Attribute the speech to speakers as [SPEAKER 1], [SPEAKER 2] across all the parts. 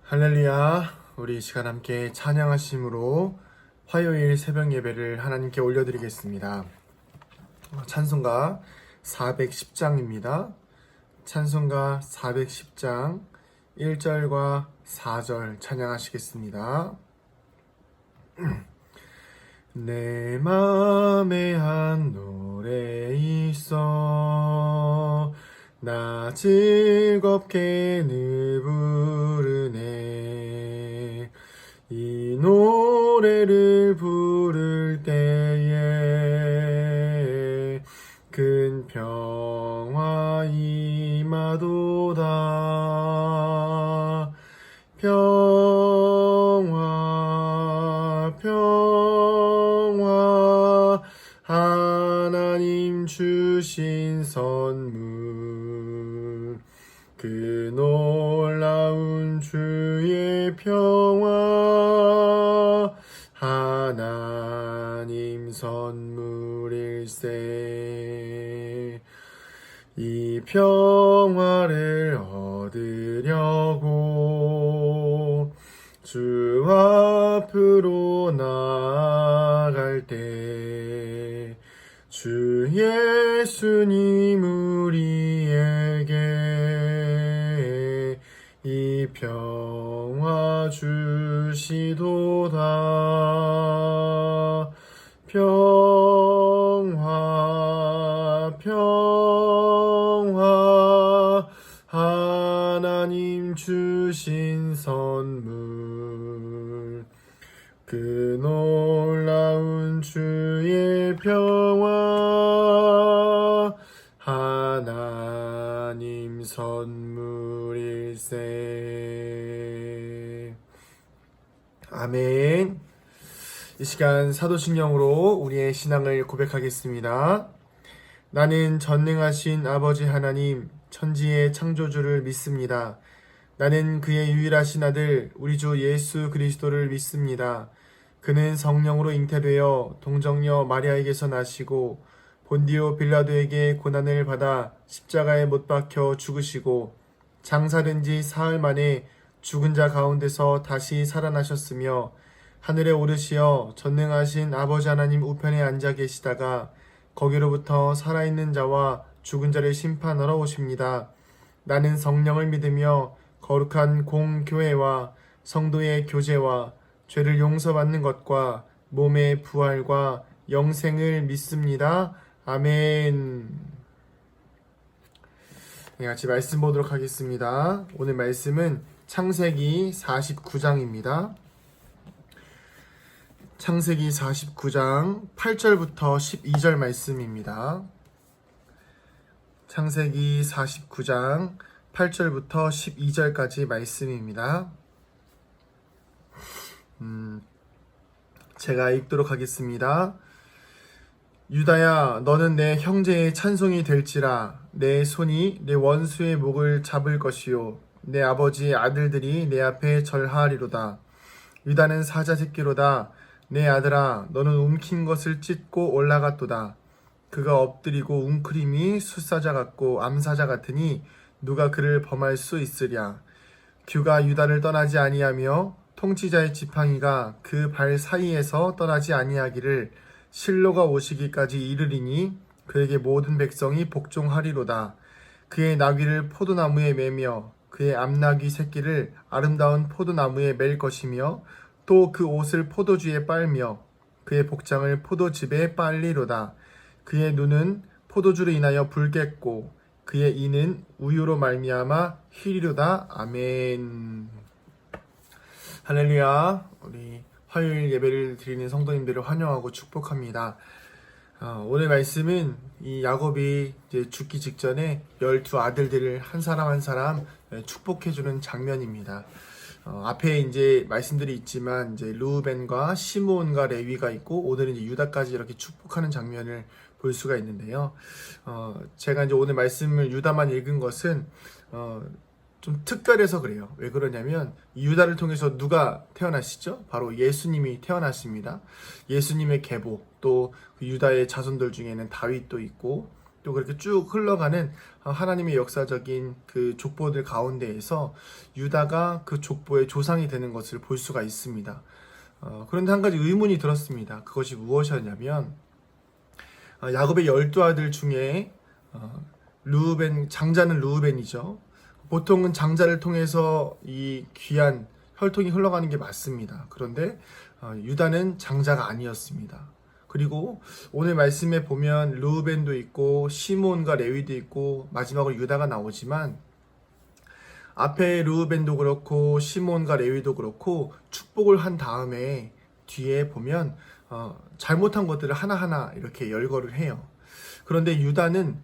[SPEAKER 1] 할렐루야. 우리 이 시간 함께 찬양하심으로 화요일 새벽 예배를 하나님께 올려드리겠습니다. 찬송가 410장입니다. 찬송가 410장 1절과 4절 찬양하시겠습니다. 내 맘에 한 노래 있어 나 즐겁게 늘 부르네. 이 노래를 부를 때에 큰 평화 임하도다. 평화 평화 하나님 주신 선물 그 놀라운 주의 평화 하나님 선물일세. 이 평화를 얻으려고 주 앞으로 나아갈 때 주 예수님 우리에게 이 평화 주시도다. 평화 평화 하나님 주신 선물 그 놀라운 주의 평화 하나님 선물일세. 아멘. 이 시간 사도신경으로 우리의 신앙을 고백하겠습니다. 나는 전능하신 아버지 하나님 천지의 창조주를 믿습니다. 나는 그의 유일하신 아들 우리 주 예수 그리스도를 믿습니다. 그는 성령으로 잉태되어 동정녀 마리아에게서 나시고 본디오 빌라도에게 고난을 받아 십자가에 못 박혀 죽으시고 장사된 지 사흘 만에 죽은 자 가운데서 다시 살아나셨으며 하늘에 오르시어 전능하신 아버지 하나님 우편에 앉아 계시다가 거기로부터 살아있는 자와 죽은 자를 심판하러 오십니다. 나는 성령을 믿으며 거룩한 공교회와 성도의 교제와 죄를 용서받는 것과 몸의 부활과 영생을 믿습니다. 아멘. 네, 같이 말씀 보도록 하겠습니다. 오늘 말씀은 창세기 49장입니다. 창세기 49장 8절부터 12절 말씀입니다. 창세기 49장 8절부터 12절까지 말씀입니다. 제가 읽도록 하겠습니다. 유다야, 너는 내 형제의 찬송이 될지라. 내 손이 내 원수의 목을 잡을 것이요 내 아버지의 아들들이 내 앞에 절하리로다. 유다는 사자 새끼로다. 내 아들아, 너는 움킨 것을 찢고 올라갔도다. 그가 엎드리고 웅크림이 숫사자 같고 암사자 같으니 누가 그를 범할 수 있으랴. 규가 유다를 떠나지 아니하며 통치자의 지팡이가 그 발 사이에서 떠나지 아니하기를 실로가 오시기까지 이르리니 그에게 모든 백성이 복종하리로다. 그의 나귀를 포도나무에 매며 그의 암나귀 새끼를 아름다운 포도나무에 맬 것이며 또 그 옷을 포도주에 빨며 그의 복장을 포도즙에 빨리로다. 그의 눈은 포도주로 인하여 붉겠고 그의 이는 우유로 말미암아 희리로다. 아멘. 할렐루야. 우리 화요일 예배를 드리는 성도님들을 환영하고 축복합니다. 오늘 말씀은 이 야곱이 이제 죽기 직전에 12 아들들을 한 사람 한 사람 축복해주는 장면입니다. 앞에 이제 말씀들이 있지만 이제 루벤과 시므온과 레위가 있고 오늘은 이제 유다까지 이렇게 축복하는 장면을 볼 수가 있는데요. 제가 이제 오늘 말씀을 유다만 읽은 것은 좀 특별해서 그래요. 왜 그러냐면 유다를 통해서 누가 태어나시죠? 바로 예수님이 태어났습니다. 예수님의 계보, 또 그 유다의 자손들 중에는 다윗도 있고 또 그렇게 쭉 흘러가는 하나님의 역사적인 그 족보들 가운데에서 유다가 그 족보의 조상이 되는 것을 볼 수가 있습니다. 그런데 한 가지 의문이 들었습니다. 그것이 무엇이었냐면 야곱의 12아들 중에 르우벤, 장자는 르우벤이죠. 보통은 장자를 통해서 이 귀한 혈통이 흘러가는 게 맞습니다. 그런데 유다는 장자가 아니었습니다. 그리고 오늘 말씀에 보면 르우벤도 있고 시몬과 레위도 있고 마지막으로 유다가 나오지만 앞에 르우벤도 그렇고 시몬과 레위도 그렇고 축복을 한 다음에 뒤에 보면 잘못한 것들을 하나하나 이렇게 열거를 해요. 그런데 유다는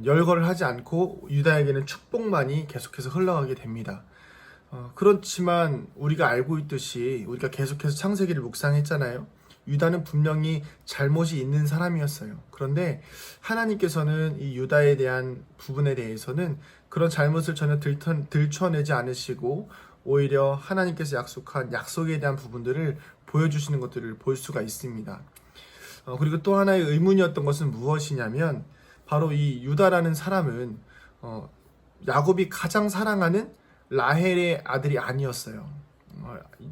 [SPEAKER 1] 열거를 하지 않고 유다에게는 축복만이 계속해서 흘러가게 됩니다. 그렇지만 우리가 알고 있듯이 우리가 계속해서 창세기를 묵상했잖아요. 유다는 분명히 잘못이 있는 사람이었어요. 그런데 하나님께서는 이 유다에 대한 부분에 대해서는 그런 잘못을 전혀 들춰내지 않으시고 오히려 하나님께서 약속한 약속에 대한 부분들을 보여주시는 것들을 볼 수가 있습니다. 그리고 또 하나의 의문이었던 것은 무엇이냐면 바로 이 유다라는 사람은 야곱이 가장 사랑하는 라헬의 아들이 아니었어요.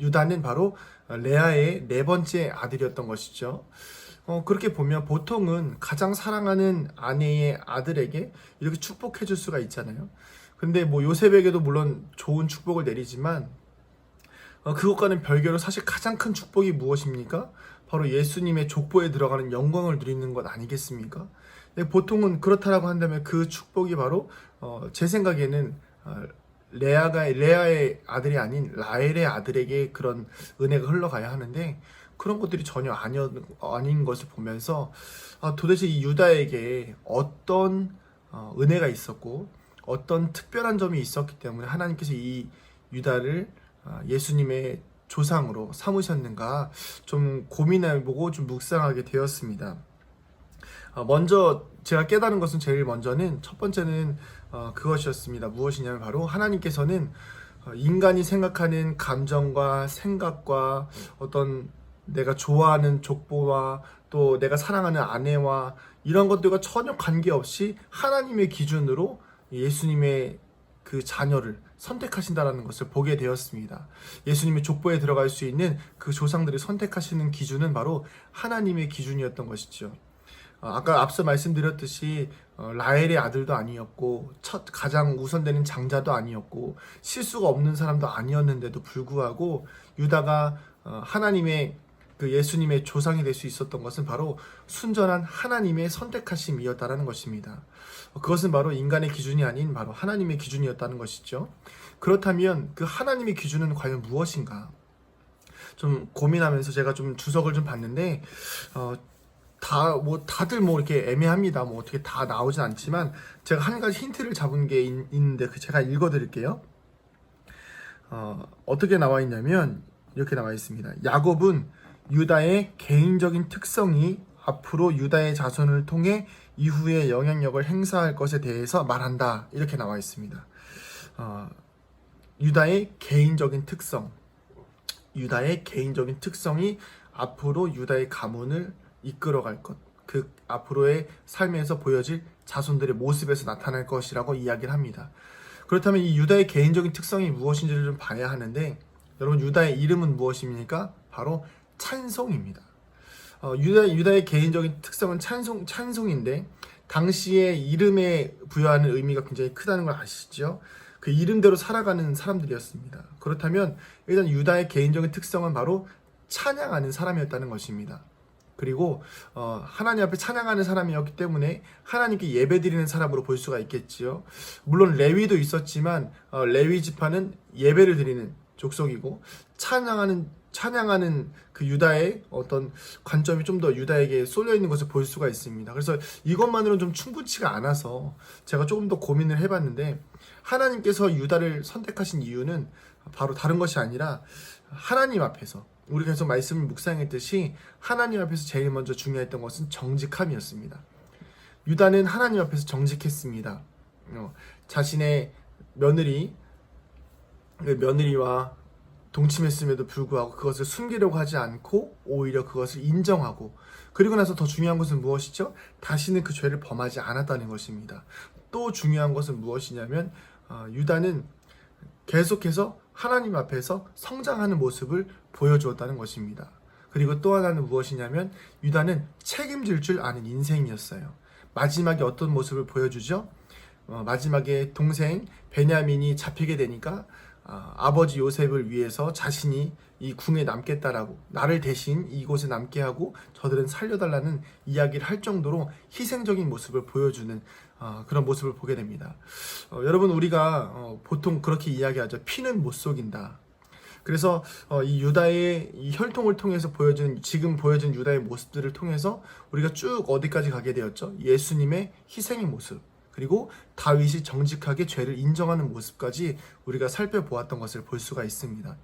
[SPEAKER 1] 유다는 바로 레아의 네 번째 아들이었던 것이죠. 그렇게 보면 보통은 가장 사랑하는 아내의 아들에게 이렇게 축복해 줄 수가 있잖아요. 근데 뭐 요셉에게도 물론 좋은 축복을 내리지만 그것과는 별개로 사실 가장 큰 축복이 무엇입니까? 바로 예수님의 족보에 들어가는 영광을 누리는 것 아니겠습니까? 보통은 그렇다라고 한다면 그 축복이 바로 제 생각에는 레아의 아들이 아닌 라헬의 아들에게 그런 은혜가 흘러가야 하는데 그런 것들이 전혀 아닌 것을 보면서 도대체 이 유다에게 어떤 은혜가 있었고 어떤 특별한 점이 있었기 때문에 하나님께서 이 유다를 예수님의 조상으로 삼으셨는가 좀 고민해보고 좀 묵상하게 되었습니다. 먼저 제가 깨달은 것은 제일 먼저는 첫 번째는 그것이었습니다. 무엇이냐면 바로 하나님께서는 인간이 생각하는 감정과 생각과 어떤 내가 좋아하는 족보와 또 내가 사랑하는 아내와 이런 것들과 전혀 관계없이 하나님의 기준으로 예수님의 그 자녀를 선택하신다라는 것을 보게 되었습니다. 예수님의 족보에 들어갈 수 있는 그 조상들을 선택하시는 기준은 바로 하나님의 기준이었던 것이죠. 아까 앞서 말씀드렸듯이 라헬의 아들도 아니었고 가장 우선되는 장자도 아니었고 실수가 없는 사람도 아니었는데도 불구하고 유다가 하나님의 그 예수님의 조상이 될 수 있었던 것은 바로 순전한 하나님의 선택하심이었다라는 것입니다. 그것은 바로 인간의 기준이 아닌 바로 하나님의 기준이었다는 것이죠. 그렇다면 그 하나님의 기준은 과연 무엇인가? 좀 고민하면서 제가 좀 주석을 좀 봤는데 다들 이렇게 애매합니다. 어떻게 다 나오진 않지만 제가 한 가지 힌트를 잡은 게 있는데 제가 읽어드릴게요. 어떻게 나와 있냐면 이렇게 나와 있습니다. 야곱은 유다의 개인적인 특성이 앞으로 유다의 자손을 통해 이후에 영향력을 행사할 것에 대해서 말한다. 이렇게 나와 있습니다. 유다의 개인적인 특성이 앞으로 유다의 가문을 이끌어갈 것, 그 앞으로의 삶에서 보여질 자손들의 모습에서 나타날 것이라고 이야기를 합니다. 그렇다면 이 유다의 개인적인 특성이 무엇인지를 좀 봐야 하는데 여러분 유다의 이름은 무엇입니까? 바로 찬송입니다. 유다의 개인적인 특성은 찬송인데 당시에 이름에 부여하는 의미가 굉장히 크다는 걸 아시죠? 그 이름대로 살아가는 사람들이었습니다. 그렇다면 일단 유다의 개인적인 특성은 바로 찬양하는 사람이었다는 것입니다. 그리고 하나님 앞에 찬양하는 사람이었기 때문에 하나님께 예배드리는 사람으로 볼 수가 있겠지요. 물론 레위도 있었지만 레위 지파는 예배를 드리는 족속이고 찬양하는 그 유다의 어떤 관점이 좀 더 유다에게 쏠려 있는 것을 볼 수가 있습니다. 그래서 이것만으로는 좀 충분치가 않아서 제가 조금 더 고민을 해봤는데 하나님께서 유다를 선택하신 이유는 바로 다른 것이 아니라 하나님 앞에서 우리가 계속 말씀을 묵상했듯이 하나님 앞에서 제일 먼저 중요했던 것은 정직함이었습니다. 유다는 하나님 앞에서 정직했습니다. 자신의 며느리와 동침했음에도 불구하고 그것을 숨기려고 하지 않고 오히려 그것을 인정하고, 그리고 나서 더 중요한 것은 무엇이죠? 다시는 그 죄를 범하지 않았다는 것입니다. 또 중요한 것은 무엇이냐면 유다는 계속해서 하나님 앞에서 성장하는 모습을 보여주었다는 것입니다. 그리고 또 하나는 무엇이냐면 유다는 책임질 줄 아는 인생이었어요. 마지막에 어떤 모습을 보여주죠? 마지막에 동생 베냐민이 잡히게 되니까 아버지 요셉을 위해서 자신이 이 궁에 남겠다라고, 나를 대신 이곳에 남게 하고 저들은 살려달라는 이야기를 할 정도로 희생적인 모습을 보여주는 그런 모습을 보게 됩니다. 여러분, 우리가 보통 그렇게 이야기하죠. 피는 못 속인다. 그래서 이 유다의 이 혈통을 통해서 지금 보여진 유다의 모습들을 통해서 우리가 쭉 어디까지 가게 되었죠? 예수님의 희생의 모습, 그리고 다윗이 정직하게 죄를 인정하는 모습까지 우리가 살펴보았던 것을 볼 수가 있습니다.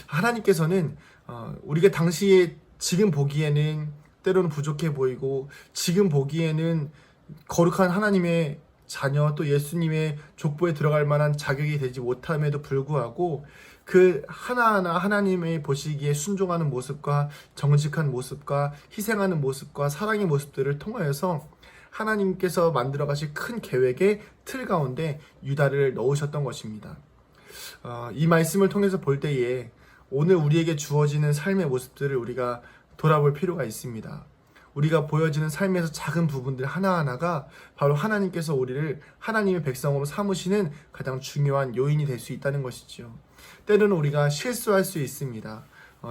[SPEAKER 1] 하나님께서는 우리가 당시에 지금 보기에는 때로는 부족해 보이고, 지금 보기에는 거룩한 하나님의 자녀, 또 예수님의 족보에 들어갈 만한 자격이 되지 못함에도 불구하고 그 하나하나 하나님의 보시기에 순종하는 모습과 정직한 모습과 희생하는 모습과 사랑의 모습들을 통하여서 하나님께서 만들어 가실 큰 계획의 틀 가운데 유다를 넣으셨던 것입니다. 이 말씀을 통해서 볼 때에 오늘 우리에게 주어지는 삶의 모습들을 우리가 돌아볼 필요가 있습니다. 우리가 보여지는 삶에서 작은 부분들 하나하나가 바로 하나님께서 우리를 하나님의 백성으로 삼으시는 가장 중요한 요인이 될 수 있다는 것이죠. 때로는 우리가 실수할 수 있습니다.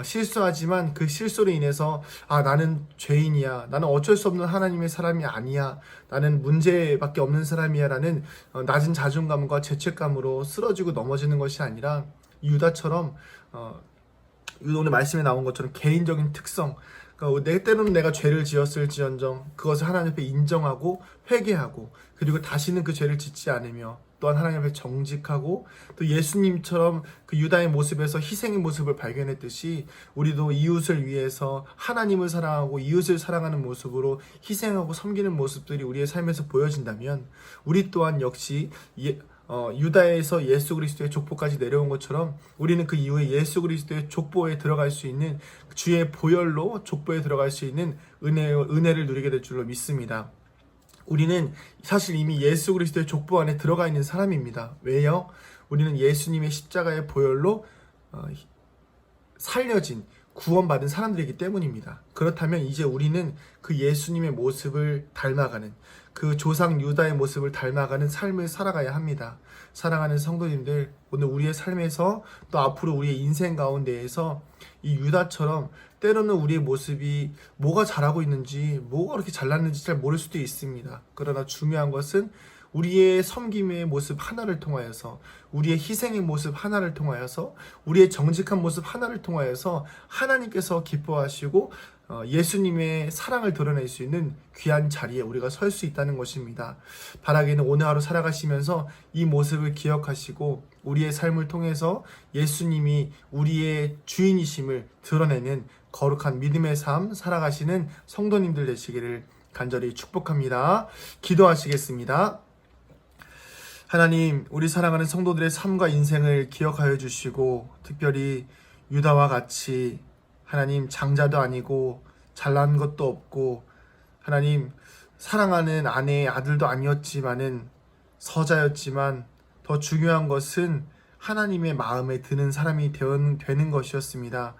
[SPEAKER 1] 실수하지만 그 실수로 인해서 나는 죄인이야, 나는 어쩔 수 없는 하나님의 사람이 아니야, 나는 문제밖에 없는 사람이야 라는 낮은 자존감과 죄책감으로 쓰러지고 넘어지는 것이 아니라 유다처럼 오늘 말씀에 나온 것처럼 개인적인 특성, 그러니까 때로는 내가 죄를 지었을지언정 그것을 하나님 앞에 인정하고 회개하고, 그리고 다시는 그 죄를 짓지 않으며 또한 하나님 앞에 정직하고, 또 예수님처럼 그 유다의 모습에서 희생의 모습을 발견했듯이 우리도 이웃을 위해서 하나님을 사랑하고 이웃을 사랑하는 모습으로 희생하고 섬기는 모습들이 우리의 삶에서 보여진다면 우리 또한 역시 유다에서 예수 그리스도의 족보까지 내려온 것처럼 우리는 그 이후에 예수 그리스도의 족보에 들어갈 수 있는, 주의 보혈로 족보에 들어갈 수 있는 은혜를 누리게 될 줄로 믿습니다. 우리는 사실 이미 예수 그리스도의 족보 안에 들어가 있는 사람입니다. 왜요? 우리는 예수님의 십자가의 보혈로 살려진, 구원받은 사람들이기 때문입니다. 그렇다면 이제 우리는 그 예수님의 모습을 닮아가는, 그 조상 유다의 모습을 닮아가는 삶을 살아가야 합니다. 사랑하는 성도님들, 오늘 우리의 삶에서 또 앞으로 우리의 인생 가운데에서 이 유다처럼 때로는 우리의 모습이 뭐가 잘하고 있는지, 뭐가 그렇게 잘났는지 잘 모를 수도 있습니다. 그러나 중요한 것은 우리의 섬김의 모습 하나를 통하여서, 우리의 희생의 모습 하나를 통하여서, 우리의 정직한 모습 하나를 통하여서 하나님께서 기뻐하시고 예수님의 사랑을 드러낼 수 있는 귀한 자리에 우리가 설 수 있다는 것입니다. 바라기는 오늘 하루 살아가시면서 이 모습을 기억하시고 우리의 삶을 통해서 예수님이 우리의 주인이심을 드러내는 거룩한 믿음의 삶 살아가시는 성도님들 되시기를 간절히 축복합니다. 기도하시겠습니다. 하나님, 우리 사랑하는 성도들의 삶과 인생을 기억하여 주시고, 특별히 유다와 같이 하나님 장자도 아니고 잘난 것도 없고, 하나님 사랑하는 아내의 아들도 아니었지만은 서자였지만 더 중요한 것은 하나님의 마음에 드는 사람이 되는 것이었습니다.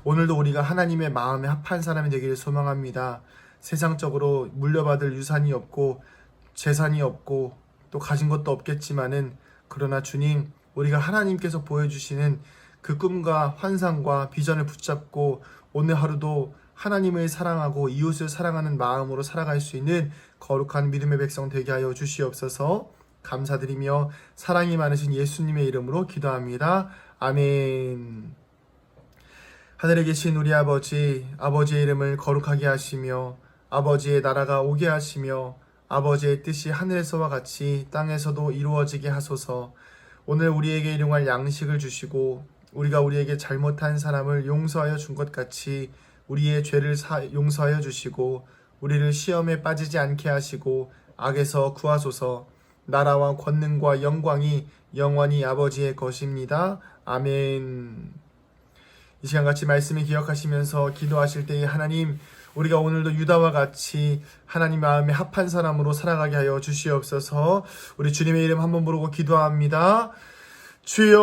[SPEAKER 1] 오늘도 우리가 하나님의 마음에 합한 사람이 되기를 소망합니다. 세상적으로 물려받을 유산이 없고 재산이 없고 또 가진 것도 없겠지만은, 그러나 주님, 우리가 하나님께서 보여주시는 그 꿈과 환상과 비전을 붙잡고 오늘 하루도 하나님을 사랑하고 이웃을 사랑하는 마음으로 살아갈 수 있는 거룩한 믿음의 백성 되게 하여 주시옵소서. 감사드리며 사랑이 많으신 예수님의 이름으로 기도합니다. 아멘. 하늘에 계신 우리 아버지, 아버지의 이름을 거룩하게 하시며 아버지의 나라가 오게 하시며 아버지의 뜻이 하늘에서와 같이 땅에서도 이루어지게 하소서. 오늘 우리에게 일용할 양식을 주시고 우리가 우리에게 잘못한 사람을 용서하여 준 것 같이 우리의 죄를 용서하여 주시고 우리를 시험에 빠지지 않게 하시고 악에서 구하소서. 나라와 권능과 영광이 영원히 아버지의 것입니다. 아멘. 이 시간 같이 말씀을 기억하시면서 기도하실 때에 하나님, 우리가 오늘도 유다와 같이 하나님 마음에 합한 사람으로 살아가게 하여 주시옵소서. 우리 주님의 이름 한번 부르고 기도합니다. 주여